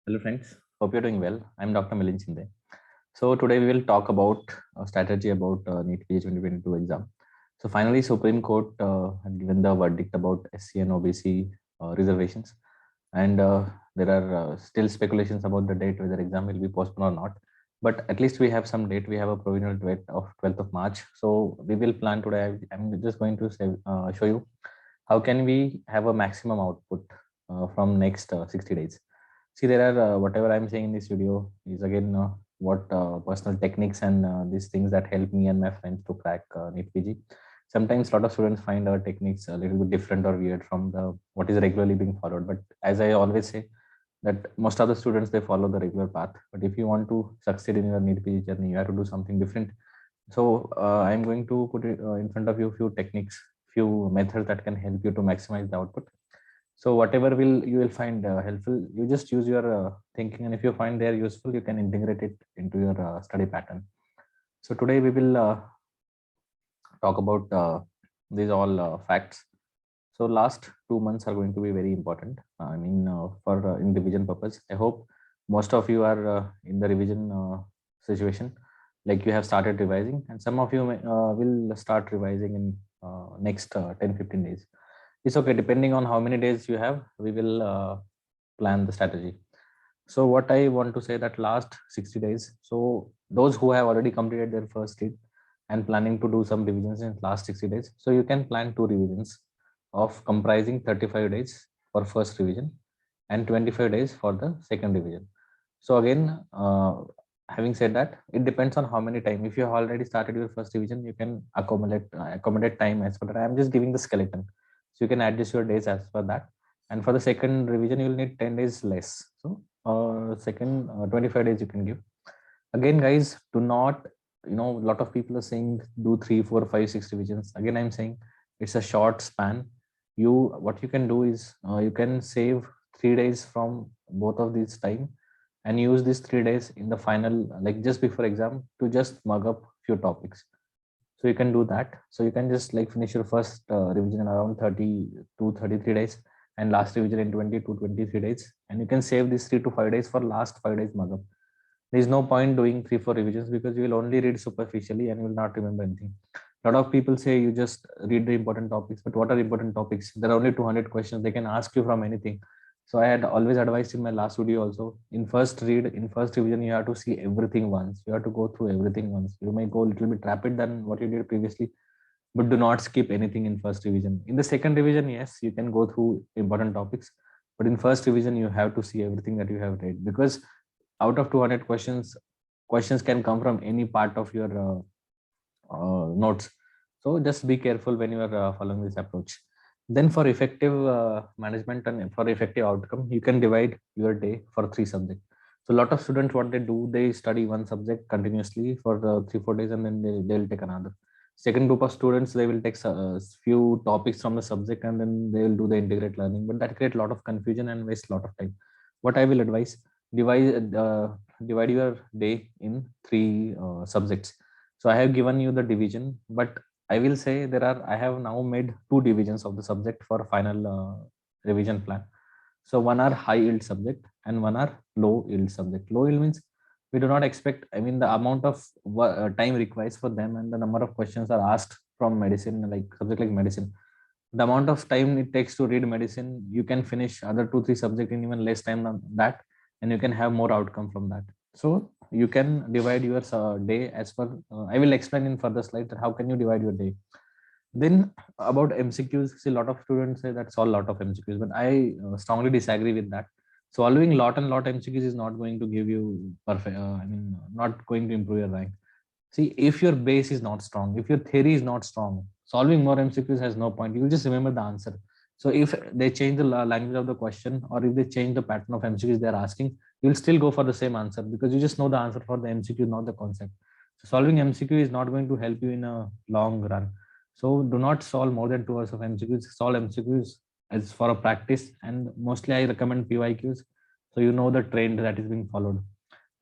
Hello friends, hope you're doing well. I'm Dr. Milind Shinde. So today we will talk about a strategy about NEET PG 2022 exam. So finally, Supreme Court had given the verdict about SC and OBC reservations, and there are still speculations about the date whether exam will be postponed or not. But at least we have some date. We have a provisional date of 12th of March. So we will plan today. I'm just going to show you how can we have a maximum output from next 60 days. See, there are whatever I'm saying in this video is again what personal techniques and these things that help me and my friends to crack NEET PG. Sometimes a lot of students find our techniques a little bit different or weird from the what is regularly being followed. But as I always say, that most of the students they follow the regular path. But if you want to succeed in your NEET PG journey, you have to do something different. So I'm going to put it, in front of you few techniques, few methods that can help you to maximize the output. So whatever will you will find helpful, you just use your thinking, and if you find they are useful, you can integrate it into your study pattern. So today we will talk about these all facts. So last 2 months are going to be very important. I mean, for in revision purpose. I hope most of you are in the revision situation, like you have started revising, and some of you will start revising in next 10-15 days. It's okay, depending on how many days you have, we will plan the strategy. So what I want to say that last 60 days, so those who have already completed their first read and planning to do some revisions in last 60 days, so you can plan 2 revisions of comprising 35 days for first revision and 25 days for the second revision. So again, having said that, it depends on how many time. If you have already started your first revision, you can accommodate time as per that. I'm just giving the skeleton, so you can adjust your days as per that. And for the second revision, you will need 10 days less. So second 25 days you can give. Again, guys, do not, a lot of people are saying do 3, 4, 5, 6 revisions. Again, I'm saying it's a short span. What you can do is you can save 3 days from both of these time and use these 3 days in the final, like just before exam, to just mug up few topics. So you can do that. So you can just like finish your first revision in around 30 to 33 days and last revision in 20 to 23 days, and you can save these 3 to 5 days for last 5 days mug up. There is no point doing 3, 4 revisions because you will only read superficially and you will not remember anything. A lot of people say you just read the important topics, but what are important topics? There are only 200 questions. They can ask you from anything. So I had always advised in my last video also, in first read, in first revision, you have to see everything once. You have to go through everything once. You may go a little bit rapid than what you did previously, but do not skip anything in first revision. In the second revision, yes, you can go through important topics, but in first revision, you have to see everything that you have read, because out of 200 questions can come from any part of your notes. So just be careful when you are following this approach. Then for effective management and for effective outcome, you can divide your day for 3 subjects. So a lot of students, what they do, they study one subject continuously for 3-4 days, and then they'll take another. Second group of students, they will take a few topics from the subject and then they will do the integrate learning, but that create a lot of confusion and waste a lot of time. What I will advise, divide your day in 3 subjects. So I have given you the division, but I will say I have now made 2 divisions of the subject for final revision plan. So one are high yield subject and one are low yield subject. Low yield means we do not expect, I mean, the amount of time requires for them and the number of questions are asked from medicine, like subject like medicine. The amount of time it takes to read medicine, you can finish other 2-3 subjects in even less time than that, and you can have more outcome from that. So you can divide your day as per, I will explain in further slide that how can you divide your day. Then about MCQs, see, a lot of students say that's all lot of MCQs, but I strongly disagree with that. Solving lot and lot MCQs is not going to give you perfect, I mean, not going to improve your rank. See, if your base is not strong, if your theory is not strong, solving more MCQs has no point. You will just remember the answer. So if they change the language of the question, or if they change the pattern of MCQs they're asking, you'll still go for the same answer because you just know the answer for the MCQ, not the concept. So solving MCQ is not going to help you in a long run. So do not solve more than 2 hours of MCQs. Solve MCQs as for a practice, and mostly I recommend PYQs, so you know the trend that is being followed.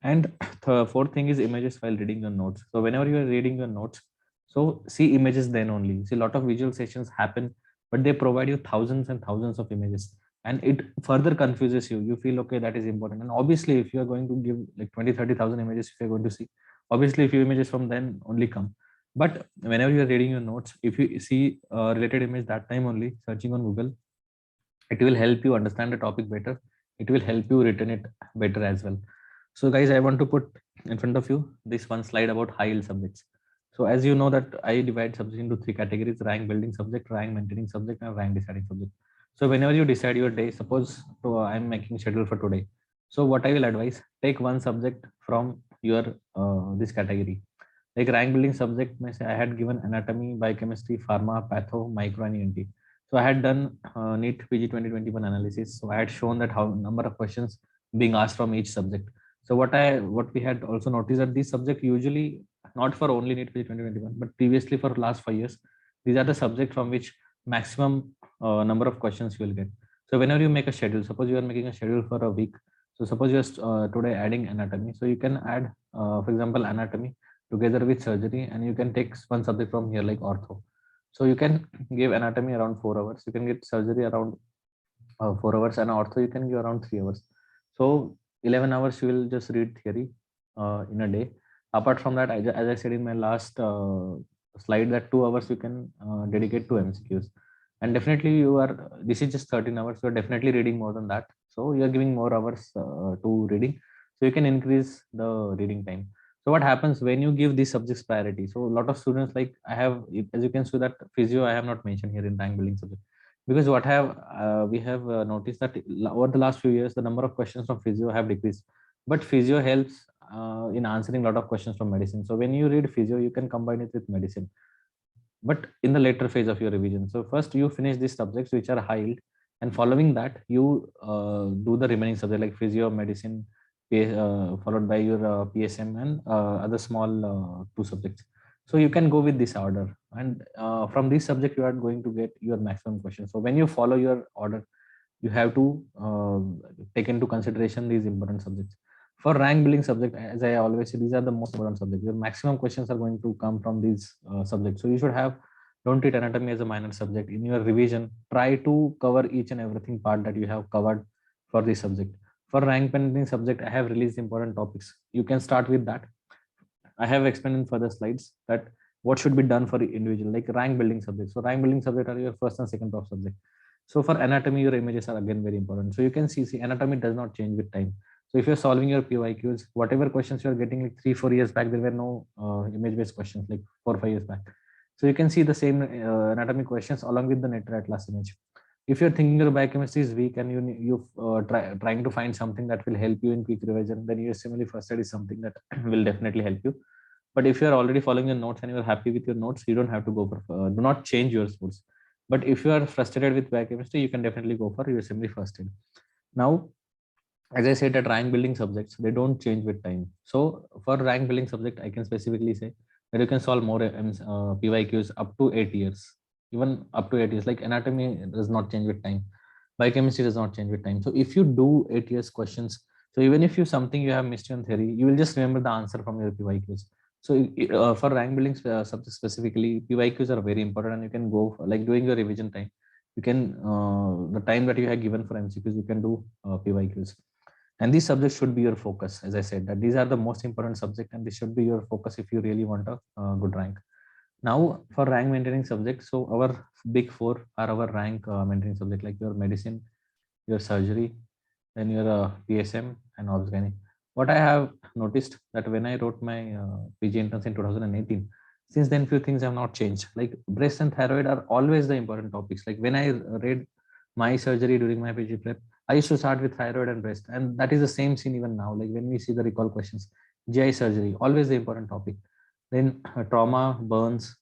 And the fourth thing is images while reading your notes. So whenever you are reading your notes, so see images then only. See, a lot of visual sessions happen, but they provide you thousands and thousands of images. and it further confuses you. You feel, okay, that is important. And obviously, if you are going to give like 20-30,000 images, if you're going to see, obviously a few images from then only come. But whenever you are reading your notes, if you see a related image that time only, searching on Google, it will help you understand the topic better. It will help you retain it better as well. So guys, I want to put in front of you this one slide about high yield subjects. So as you know that I divide subjects into three categories: rank building subject, rank maintaining subject, and rank deciding subject. So whenever you decide your day, suppose I'm making schedule for today, so what I will advise, take one subject from your this category. Like rank building subject, may say I had given anatomy, biochemistry, pharma, patho, micro, and ENT. So I had done NEET PG 2021 analysis. So I had shown that how number of questions being asked from each subject. So what we had also noticed that these subject usually not for only NEET PG 2021, but previously for last 5 years, these are the subject from which maximum number of questions you will get. So whenever you make a schedule, suppose you are making a schedule for a week. So suppose you are today adding anatomy. So you can add, for example, anatomy together with surgery, and you can take one subject from here like ortho. So you can give anatomy around 4 hours, you can get surgery around 4 hours, and ortho you can give around 3 hours. So 11 hours you will just read theory in a day. Apart from that, as I said in my last slide, that 2 hours you can dedicate to MCQs. And definitely you are, this is just 13 hours, you are definitely reading more than that. So you are giving more hours to reading, so you can increase the reading time. So what happens when you give these subjects priority? So a lot of students, like I have, as you can see that physio I have not mentioned here in rank building subject, because what have we have noticed that over the last few years the number of questions from physio have decreased, but physio helps in answering a lot of questions from medicine. So when you read physio, you can combine it with medicine, but in the later phase of your revision. So first you finish these subjects which are high yield, and following that you do the remaining subject like physio, medicine, followed by your PSM and other small two subjects. So you can go with this order, and from this subject you are going to get your maximum questions. So when you follow your order, you have to take into consideration these important subjects. For rank building subject, as I always say, these are the most important subjects. Your maximum questions are going to come from these subjects. So you should have, don't treat anatomy as a minor subject. In your revision, try to cover each and everything part that you have covered for this subject. For rank building subject, I have released important topics. You can start with that. I have explained in further slides that what should be done for the individual, like rank building subjects. So rank building subject are your first and second top subject. So for anatomy, your images are again very important. So you can see anatomy does not change with time. So if you're solving your PYQs, whatever questions you're getting like 3-4 years back, there were no image-based questions like 4-5 years back. So you can see the same anatomy questions along with the Netter Atlas image. If you're thinking your biochemistry is weak and trying to find something that will help you in quick revision, then USMLE first aid is something that will definitely help you. But if you're already following your notes and you're happy with your notes, you don't have to go for, do not change your sports. But if you are frustrated with biochemistry, you can definitely go for USMLE first aid. Now, as I said, that rank building subjects, they don't change with time. So for rank building subject, I can specifically say that you can solve more PYQs up to 8 years, even up to 8 years. Like anatomy does not change with time, biochemistry does not change with time. So if you do 8 years questions, so even if you something you have missed in theory, you will just remember the answer from your PYQs. So for rank building subjects specifically, PYQs are very important, and you can go for, like doing your revision time. You can the time that you have given for MCQs, you can do PYQs. And these subjects should be your focus. As I said, that these are the most important subject, and this should be your focus if you really want a good rank. Now for rank maintaining subjects, so our big four are our rank maintaining subject, like your medicine, your surgery, then your PSM and obs-gynae. What I have noticed that when I wrote my PG entrance in 2018, since then few things have not changed. Like breast and thyroid are always the important topics. Like when I read my surgery during my PG prep, I used to start with thyroid and breast, and that is the same scene even now. Like when we see the recall questions, GI surgery, always the important topic. Then trauma, burns,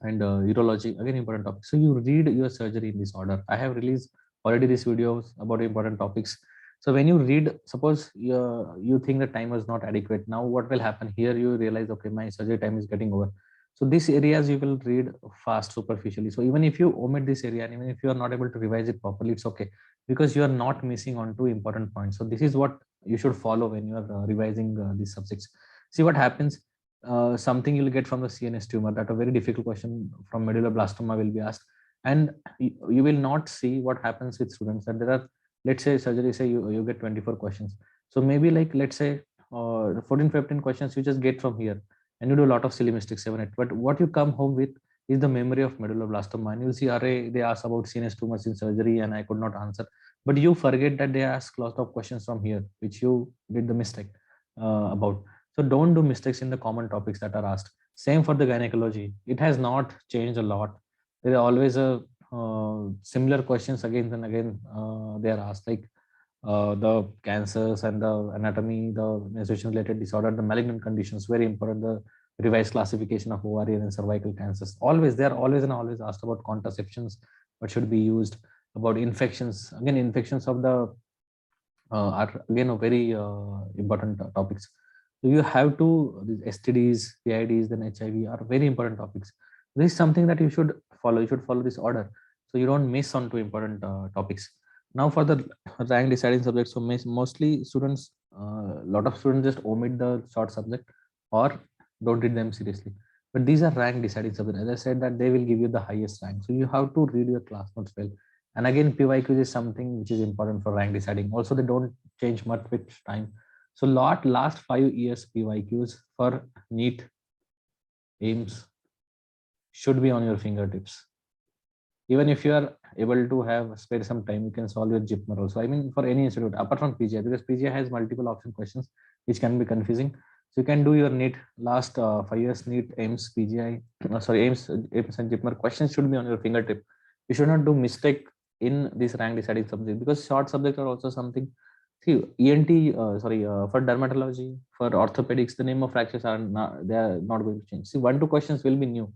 and urology, again important topic. So you read your surgery in this order. I have released already these videos about important topics. So when you read, suppose you think the time was not adequate. Now what will happen here? You realize, okay, my surgery time is getting over. So these areas you will read fast superficially. So even if you omit this area, and even if you are not able to revise it properly, it's okay, because you are not missing on two important points. So this is what you should follow when you are revising these subjects. See what happens. Something you'll get from the CNS tumor, that a very difficult question from medulloblastoma will be asked. And you will not see what happens with students, that there are, let's say surgery, say you get 24 questions. So maybe like, let's say 14 15 questions you just get from here, and you do a lot of silly mistakes, 7 8, but what you come home with is the memory of medulloblastoma, and you'll see, array, they asked about CNS tumors in surgery and I could not answer. But you forget that they ask lot of questions from here which you did the mistake about. So don't do mistakes in the common topics that are asked. Same for the gynecology, it has not changed a lot. There are always a similar questions again and again. They are asked, like the cancers and the anatomy, the menstruation related disorder, the malignant conditions, very important, the revised classification of ovarian and cervical cancers. Always, they are always and always asked about contraceptions, what should be used, about infections. Again, infections of the are again a very important topics. So you have to, these STDs, PIDs, then HIV are very important topics. This is something that you should follow. You should follow this order so you don't miss on to important topics. Now for the rank deciding subjects, so mostly students, a lot of students just omit the short subject or don't read them seriously. But these are rank deciding subjects. As I said, that they will give you the highest rank. So you have to read your class notes well. And again, PYQs is something which is important for rank deciding. Also, they don't change much with time. So last 5 years PYQs for NEET, AIMS should be on your fingertips. Even if you are able to have spare some time, you can solve your JIPMER also. I mean, for any institute apart from PGI, because PGI has multiple option questions which can be confusing. So you can do your NEET last 5 years NEET, AIMS, PGI, AIMS and JIPMER questions should be on your fingertip. You should not do mistake in this rank deciding subject, because short subjects are also something. See, ENT, for dermatology, for orthopedics, the name of fractures are not, they are not going to change. See, 1 2 questions will be new,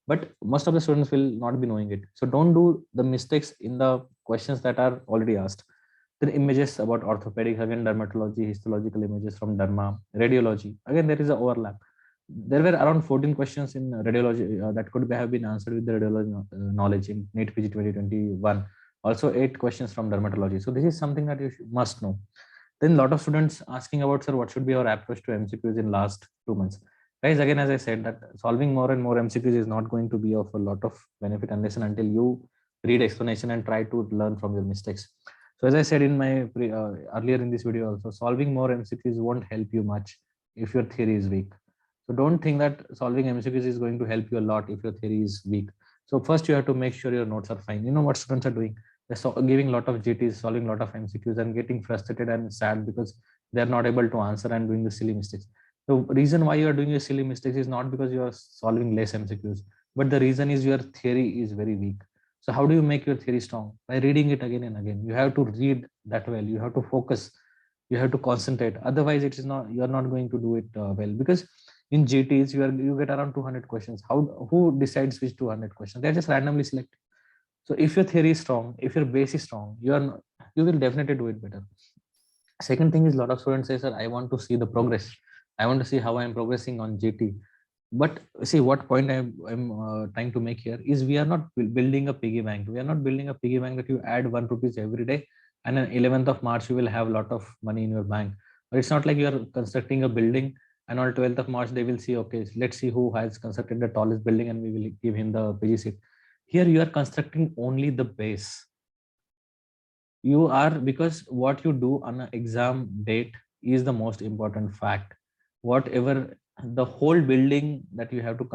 but most of the students will not be knowing it. So don't do the mistakes in the questions that are already asked. Then images about orthopedics, again dermatology, histological images from derma, radiology, again there is an overlap. There were around 14 questions in radiology that could have been answered with the radiology knowledge in NEET PG 2021. Also 8 questions from dermatology. So this is something that you must know. Then a lot of students asking about, sir, what should be our approach to MCQs in last 2 months? Guys, again, as I said, that solving more and more MCQs is not going to be of a lot of benefit unless and until you read explanation and try to learn from your mistakes. So as I said in my earlier in this video also, solving more MCQs won't help you much if your theory is weak. So don't think that solving MCQs is going to help you a lot if your theory is weak. So first you have to make sure your notes are fine. You know what students are doing? They're giving a lot of GTs, solving a lot of MCQs and getting frustrated and sad because they're not able to answer and doing the silly mistakes. The reason why you are doing your silly mistakes is not because you are solving less MCQs, but the reason is your theory is very weak. So how do you make your theory strong? By reading it again and again. You have to read that well. You have to focus. You have to concentrate. Otherwise, it is not. You are not going to do it well, because in GTs you get around 200 questions. Who decides which 200 questions? They're just randomly selected. So if your theory is strong, if your base is strong, you will definitely do it better. Second thing is, a lot of students say, sir, I want to see the progress. I want to see how I am progressing on GT. But see, what point I'm trying to make here is, we are not building a piggy bank. We are not building a piggy bank that you add 1 rupees every day and on 11th of March you will have a lot of money in your bank. Or it's not like you are constructing a building and on 12th of March they will see, okay, let's see who has constructed the tallest building and we will give him the PG seat. Here you are constructing only the base. You are, because what you do on an exam date is the most important fact. Whatever the whole building that you have to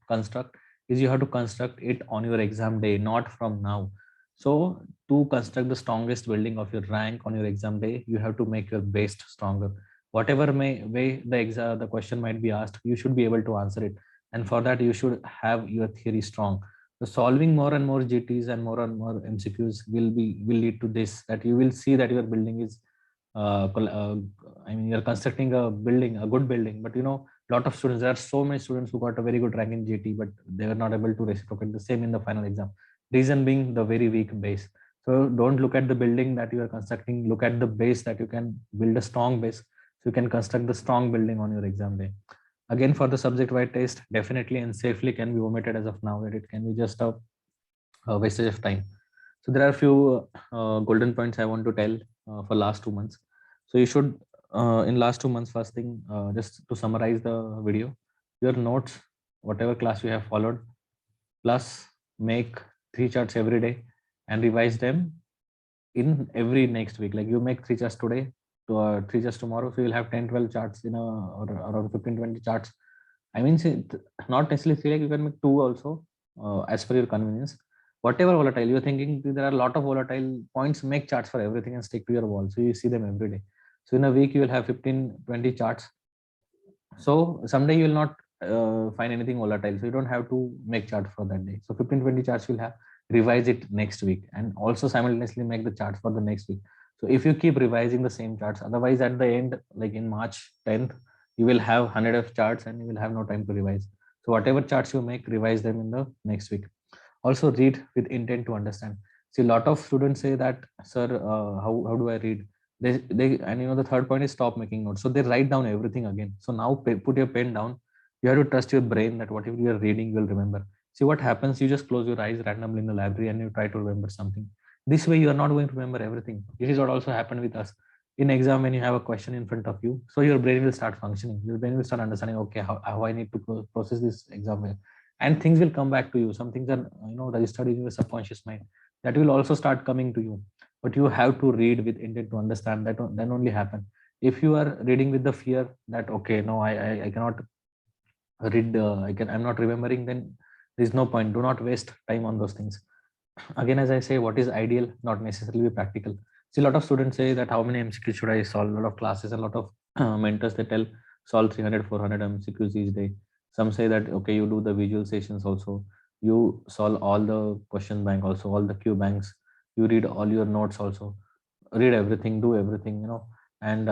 construct is, you have to construct it on your exam day, not from now. So to construct the strongest building of your rank on your exam day, you have to make your base stronger. Whatever way the question might be asked, you should be able to answer it, and for that you should have your theory strong. So solving more and more GTs and more MCQs will lead to this, that you will see that your building is I mean, you're constructing a building, a good building. But you know, lot of students, there are so many students who got a very good rank in GT, but they were not able to reciprocate the same in the final exam. Reason being the very weak base. So don't look at the building that you are constructing, look at the base, that you can build a strong base so you can construct the strong building on your exam day. Again, for the subject wide test, definitely and safely can be omitted as of now, that it can be just a wastage of time. So there are a few golden points I want to tell for last 2 months. So you should, in last 2 months, first thing, just to summarize the video, your notes, whatever class you have followed, plus make 3 charts every day and revise them in every next week. Like you make 3 charts today to 3 charts tomorrow, so you'll have 10-12 charts in a, or around 15-20 charts. I mean, not necessarily 3, like you can make 2 also, as per your convenience. Whatever volatile you're thinking, there are a lot of volatile points, make charts for everything and stick to your wall. So you see them every day. So in a week, you will have 15-20 charts. So someday you will not find anything volatile. So you don't have to make chart for that day. So 15-20 charts you'll have, revise it next week and also simultaneously make the charts for the next week. So if you keep revising the same charts, otherwise at the end, like in March 10th, you will have 100 of charts and you will have no time to revise. So whatever charts you make, revise them in the next week. Also read with intent to understand. See, a lot of students say that, sir, how do I read? They and the third point is stop making notes. So they write down everything again. So now put your pen down. You have to trust your brain that whatever you are reading, you will remember. See what happens. You just close your eyes randomly in the library and you try to remember something. This way, you are not going to remember everything. This is what also happened with us in exam when you have a question in front of you. So your brain will start functioning. Your brain will start understanding. Okay, how I need to process this exam, and things will come back to you. Some things are registered in your subconscious mind that will also start coming to you, but you have to read with intent to understand. That then only happen. If you are reading with the fear that, okay, no, I cannot read, I'm not remembering, then there is no point. Do not waste time on those things. Again, as I say, what is ideal not necessarily be practical. See, a lot of students say that how many MCQs should I solve. A lot of classes, a lot of mentors, they tell solve 300-400 MCQs each day. Some say that, okay, you do the visualizations also, you solve all the question bank also, all the q banks, you read all your notes also, read everything, do everything, and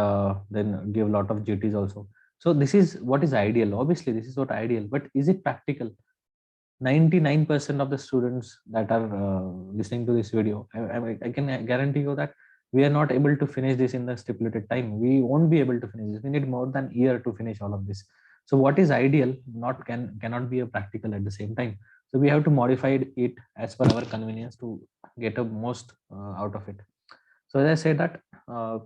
then give a lot of GTs also. So this is what is ideal. Obviously this is what ideal, but is it practical? 99% of the students that are listening to this video, I can guarantee you that we are not able to finish this in the stipulated time. We won't be able to finish this. We need more than a year to finish all of this. So what is ideal cannot be a practical at the same time. So we have to modify it as per our convenience to get a most out of it. So as I said that, uh,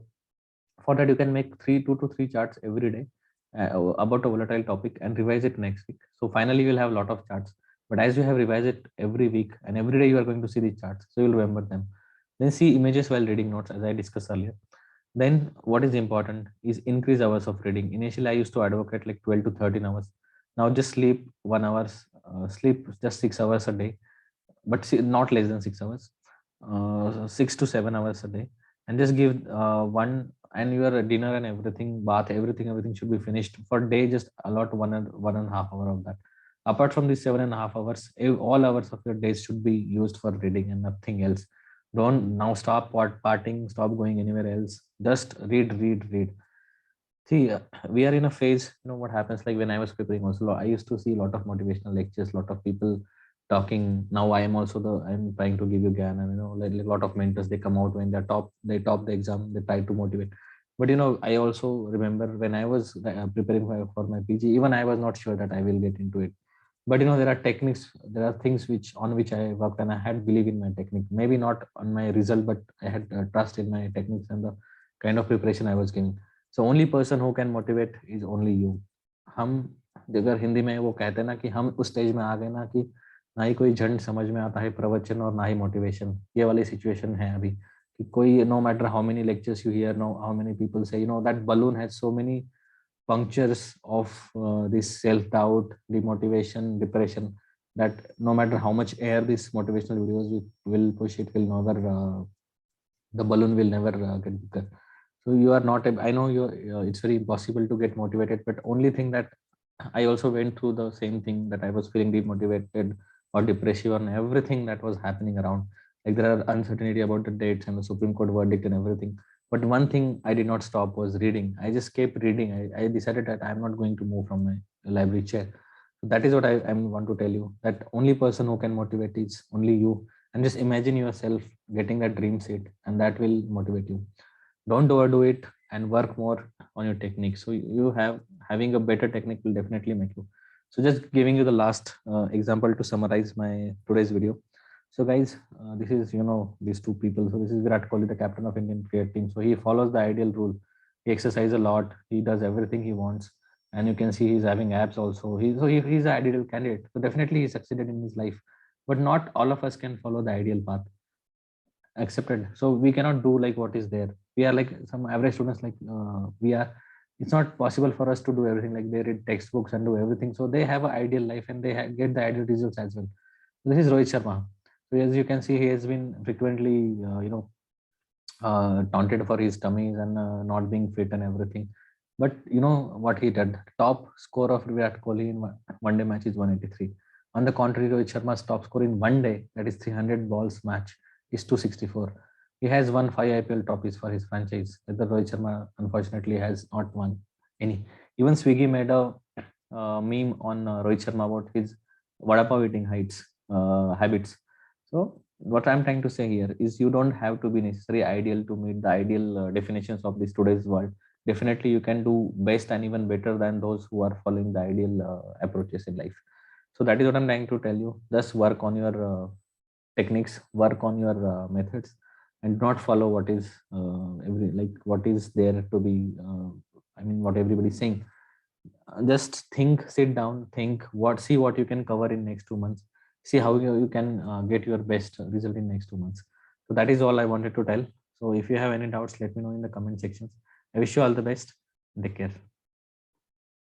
for that you can make 2 to 3 charts every day about a volatile topic and revise it next week. So finally you will have a lot of charts. But as you have revised it every week and every day, you are going to see these charts, so you'll remember them. Then see images while reading notes, as I discussed earlier. Then what is important is increase hours of reading. Initially I used to advocate like 12 to 13 hours. Now just sleep 1 hours, sleep just 6 hours a day, but not less than 6 hours, 6 to 7 hours a day, and just give one, and your dinner and everything, bath, everything should be finished for day. Just allot 1.5 hour of that. Apart from these 7.5 hours, all hours of your days should be used for reading and nothing else. Don't now stop partying, stop going anywhere else. Just read. See, we are in a phase, what happens, like when I was preparing also, I used to see a lot of motivational lectures, a lot of people talking. Now I'm trying to give you GAN, and like a lot of mentors, they come out when they top the exam, they try to motivate. But I also remember when I was preparing for my PG, even I was not sure that I will get into it. But there are techniques, there are things which I worked, and I had believe in my technique. Maybe not on my result, but I had trust in my techniques and the kind of preparation I was giving. So only person who can motivate is only you. हम, अगर हिंदी में वो कहते हैं ना कि हम उस स्टेज में आ गए ना कि ना ही कोई झंड समझ में आता है प्रवचन और ना ही मोटिवेशन, ये वाली सिचुएशन है अभी कि कोई, no matter how many lectures you hear, no how many people say, that balloon has so many punctures of this self-doubt, demotivation, depression, that no matter how much air these motivational videos will push, it will never, the balloon will never get bigger. So you are not, I know it's very impossible to get motivated, but only thing that I also went through the same thing, that I was feeling demotivated or depressive on everything that was happening around. Like there are uncertainty about the dates and the Supreme Court verdict and everything. But one thing I did not stop was reading. I just kept reading. I decided that I'm not going to move from my library chair. So that is what I want to tell you, that only person who can motivate is only you. And just imagine yourself getting that dream seat, and that will motivate you. Don't overdo it and work more on your technique. So you having a better technique will definitely make you. So just giving you the last example to summarize my today's video. So guys, this is these two people. So this is Virat Kohli, the captain of Indian cricket team. So he follows the ideal rule. He exercises a lot. He does everything he wants, and you can see he's having abs also. He's the ideal candidate. So definitely he succeeded in his life. but not all of us can follow the ideal path accepted. So we cannot do like what is there. We are like some average students, like we are. It's not possible for us to do everything. Like they read textbooks and do everything, so they have an ideal life and they get the ideal results as well. This is Rohit Sharma. So as you can see, he has been frequently taunted for his tummies and not being fit and everything. But you know what he did? Top score of Virat Kohli in one day match is 183. On the contrary, Rohit Sharma's top score in one day, that is 300 balls match, is 264. He has won 5 IPL trophies for his franchise. Whether Rohit Sharma unfortunately has not won any. Even Swiggy made a meme on Rohit Sharma about his vada pav eating habits. So what I'm trying to say here is you don't have to be necessarily ideal to meet the ideal definitions of this today's world. Definitely you can do best and even better than those who are following the ideal approaches in life. So that is what I'm trying to tell you. Just work on your techniques, work on your methods, and not follow what is what is there to be what everybody's saying. Just think, sit down, think, see what you can cover in next 2 months, see how you can get your best result in next 2 months. So that is all I wanted to tell. So if you have any doubts, let me know in the comment sections. I wish you all the best. Take care.